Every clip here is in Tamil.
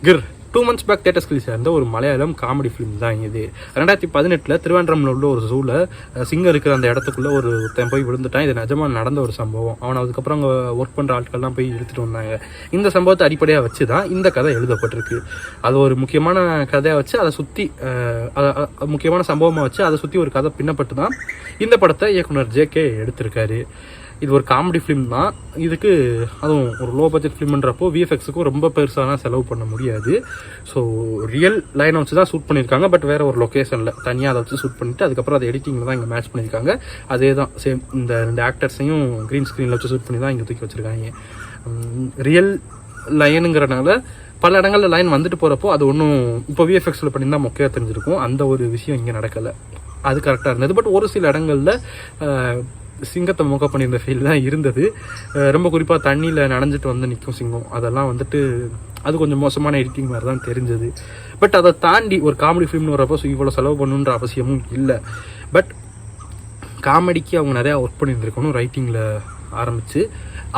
கிர் 2 months பேக் தேட்டர்ஸ்க்கு சேர்ந்த ஒரு மலையாளம் காமெடி ஃபிலிம் தான் இது. 2018 திருவனந்தபுரம்ல உள்ள ஒரு ஜூவில் சிங்கம் இருக்கிற அந்த இடத்துக்குள்ளே ஒருத்தன் போய் விழுந்துட்டான். இது நிஜமாக நடந்த ஒரு சம்பவம். அவன் அதுக்கப்புறம் அங்கே ஒர்க் பண்ணுற ஆட்கள்லாம் போய் இழுத்துட்டு வந்தாங்க. இந்த சம்பவத்தை அடிப்படையாக வச்சு தான் இந்த கதை எழுதப்பட்டிருக்கு. அது ஒரு முக்கியமான கதையாக வச்சு அதை சுற்றி முக்கியமான சம்பவமாக வச்சு அதை சுற்றி ஒரு கதை பின்னப்பட்டு தான் இந்த படத்தை இயக்குனர் ஜே.கே. எடுத்திருக்காரு. இது ஒரு காமெடி ஃபிலிம் தான். இதுக்கு அதுவும் ஒரு லோ பட்ஜெட் ஃபிலிம்ன்றப்போ விஎஃப்எக்ஸுக்கும் ரொம்ப பெருசாலாம் செலவு பண்ண முடியாது. ஸோ ரியல் லைனை வச்சு தான் ஷூட் பண்ணியிருக்காங்க. பட் வேறு ஒரு லொக்கேஷனில் தனியாக அதை வச்சு ஷூட் பண்ணிவிட்டு அதுக்கப்புறம் அதை எடிட்டிங்கில் தான் இங்கே மேட்ச் பண்ணியிருக்காங்க. அதே தான் சேம் இந்த 2 ஆக்டர்ஸையும் க்ரீன் ஸ்க்ரீனில் வச்சு ஷூட் பண்ணி தான் இங்கே தூக்கி வச்சுருக்காங்க. ரியல் லைனுங்கிறனால பல இடங்களில் லைன் வந்துட்டு போகிறப்போ அது ஒன்றும் இப்போ விஎஃப்எக்ஸில் பண்ணியிருந்தால் மொக்கையாக தெரிஞ்சிருக்கும். அந்த ஒரு விஷயம் இங்கே நடக்கலை. அது கரெக்டாக இருந்தது. பட் ஒரு சில இடங்களில் சிங்கத்தை மொக்க பண்ணியிருந்த ஃபீல் தான் இருந்தது. ரொம்ப குறிப்பாக தண்ணியில் நனைஞ்சிட்டு வந்து நிற்கும் சிங்கம். அதெல்லாம் வந்துட்டு அது கொஞ்சம் மோசமான எடிட்டிங் மாதிரி தான் தெரிஞ்சது. பட் அதை தாண்டி ஒரு காமெடி ஃபிலிம்னு வரப்போ இவ்வளோ செலவு பண்ணணுன்ற அவசியமும் இல்லை. பட் காமெடிக்கு அவங்க நிறையா ஒர்க் பண்ணியிருந்துருக்கணும் ரைட்டிங்கில் ஆரம்பித்து.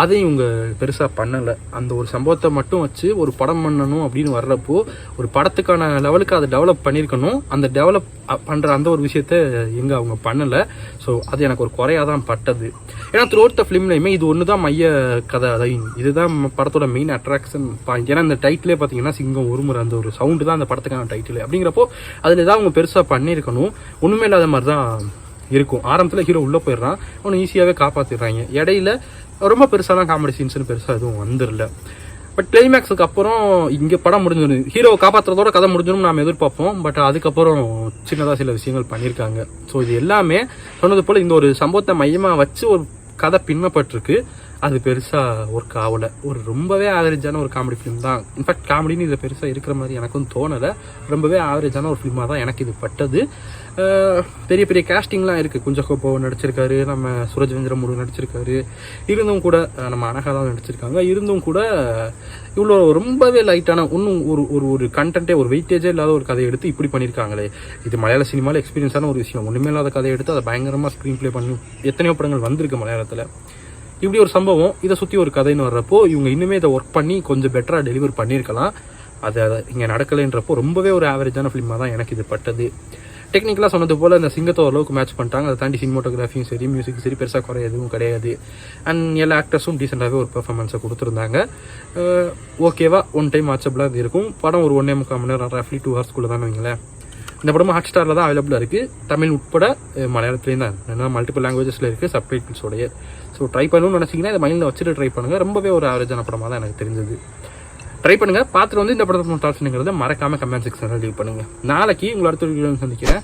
அதையும் இவங்க பெருசாக பண்ணலை. அந்த ஒரு சம்பவத்தை மட்டும் வச்சு ஒரு படம் பண்ணணும் அப்படின்னு வர்றப்போ ஒரு படத்துக்கான லெவலுக்கு அதை டெவலப் பண்ணியிருக்கணும். அந்த டெவலப் பண்ணுற அந்த ஒரு விஷயத்த எங்கே அவங்க பண்ணலை. ஸோ அது எனக்கு ஒரு குறையாக தான் பட்டது. ஏன்னா த்ரூஅவுட் ஃபிலிம்லையுமே இது ஒன்று தான் மைய கதை. இதுதான் படத்தோட மெயின் அட்ராக்ஷன் பாயிண்ட். ஏன்னா இந்த டைட்டிலே பார்த்தீங்கன்னா சிங்கம் ஒரு முறை அந்த ஒரு சவுண்டு தான் அந்த படத்துக்கான டைட்டில். அப்படிங்கிறப்போ அதில் ஏதாவது அவங்க பெருசாக பண்ணியிருக்கணும். ஒன்றுமே இல்லாத மாதிரி தான் இருக்கும். ஆரம்பத்தில் ஹீரோ உள்ளே போயிடுறான், ஒன்று ஈஸியாகவே காப்பாற்றிடுறாங்க. இடையில ரொம்ப பெருசாலாம் காமெடி சீன்ஸ்னு பெருசாக எதுவும் வந்துடல. பட் கிளைமேக்ஸுக்கு அப்புறம் இங்கே படம் முடிஞ்சிடும். ஹீரோவை காப்பாற்றுறதோட கதை முடிஞ்சிடும் நாம் எதிர்பார்ப்போம். பட் அதுக்கப்புறம் சின்னதாக சில விஷயங்கள் பண்ணியிருக்காங்க. ஸோ இது எல்லாமே சொன்னது போல் இந்த ஒரு சம்பவத்தை மையமாக வச்சு ஒரு கதை பின்னப்பட்டிருக்கு. அது பெருசாக ஒர்க் ஆகலை. ஒரு ரொம்பவே ஆவரேஜான ஒரு காமெடி ஃபிலிம் தான். இன்ஃபேக்ட் காமெடின்னு இதில் பெருசாக இருக்கிற மாதிரி எனக்கும் தோணலை. ரொம்பவே ஆவரேஜான ஒரு ஃபிலிமாக தான் எனக்கு இது பட்டது. பெரிய பெரிய கேஸ்டிங்லாம் இருக்குது. குஞ்சகோப்போ நடிச்சிருக்காரு, நம்ம சூரஜ்வேந்திர முருகன் நடிச்சிருக்காரு. இருந்தும் கூட நம்ம அனகாதான் நடிச்சிருக்காங்க. இருந்தும் கூட இவ்வளோ ரொம்பவே லைட்டான ஒன்றும் ஒரு கண்டென்ட்டே ஒரு வெயிட்டேஜே இல்லாத ஒரு கதையை எடுத்து இப்படி பண்ணியிருக்காங்களே. இது மலையாள சினிமாவில் எக்ஸ்பீரியன்ஸான ஒரு விஷயம். ஒன்றுமே இல்லாத கதையை எடுத்து அதை பயங்கரமாக ஸ்க்ரீன் ப்ளே பண்ணி எத்தனையோ படங்கள் வந்திருக்கு மலையாளத்தில். இப்படி ஒரு சம்பவம் இதை சுற்றி ஒரு கதைன்னு வர்றப்போ இவங்க இன்னுமே இதை ஒர்க் பண்ணி கொஞ்சம் பெட்டராக டெலிவர் பண்ணியிருக்கலாம். அதை இங்கே நடக்கலைன்றப்போ ரொம்பவே ஒரு ஆவரேஜான ஃபிலிமாக தான் எனக்கு இது பட்டது. டெக்னிக்கலாக சொன்னது போல் இந்த சிங்கத்தை ஓரளவுக்கு மேட்ச் பண்ணிட்டாங்க. அதை தாண்டி சினிமோட்டோகிராஃபியும் சரி மியூசிக் சரி பெருசாக குறை எதுவும் கிடையாது. அண்ட் எல்லா ஆக்டர்ஸும் டீசெண்டாகவே ஒரு பெர்ஃபார்மன்ஸை கொடுத்துருந்தாங்க. ஓகேவா ஒன் டைம் வாட்சபிளாக இது இருக்கும். படம் ஒரு 1.25 மணி நேரம் ரஃப்லி 2 ஹவர்ஸ்க்குள்ளே தான் வைங்களேன். இந்த படமும் ஹாட் ஸ்டாரில் தான் அவைலபிளாக இருக்குது. தமிழ் உட்பட மலையாளத்துலேயும் தான். ஏன்னா மல்டிபிள் லாங்குவேஜஸில் இருக்குது சப்டைட்டில்ஸோடைய. ஸோ ட்ரை பண்ணணும்னு நினச்சிங்கன்னா இதை மைண்டில் வச்சுட்டு ட்ரை பண்ணுங்கள். ரொம்பவே ஒரு ஆவரேஜான படமாக தான் எனக்கு தெரிஞ்சது. ட்ரை பண்ணுங்கள். பார்த்துட்டு வந்து இந்த படத்தை தாட்ஸ்ங்கிறத மறக்காமல் கமெண்ட் செக்ஷனில் லீவ் பண்ணுங்கள். நாளைக்கு உங்களை அடுத்த வீடியோ சந்திக்கிறேன்.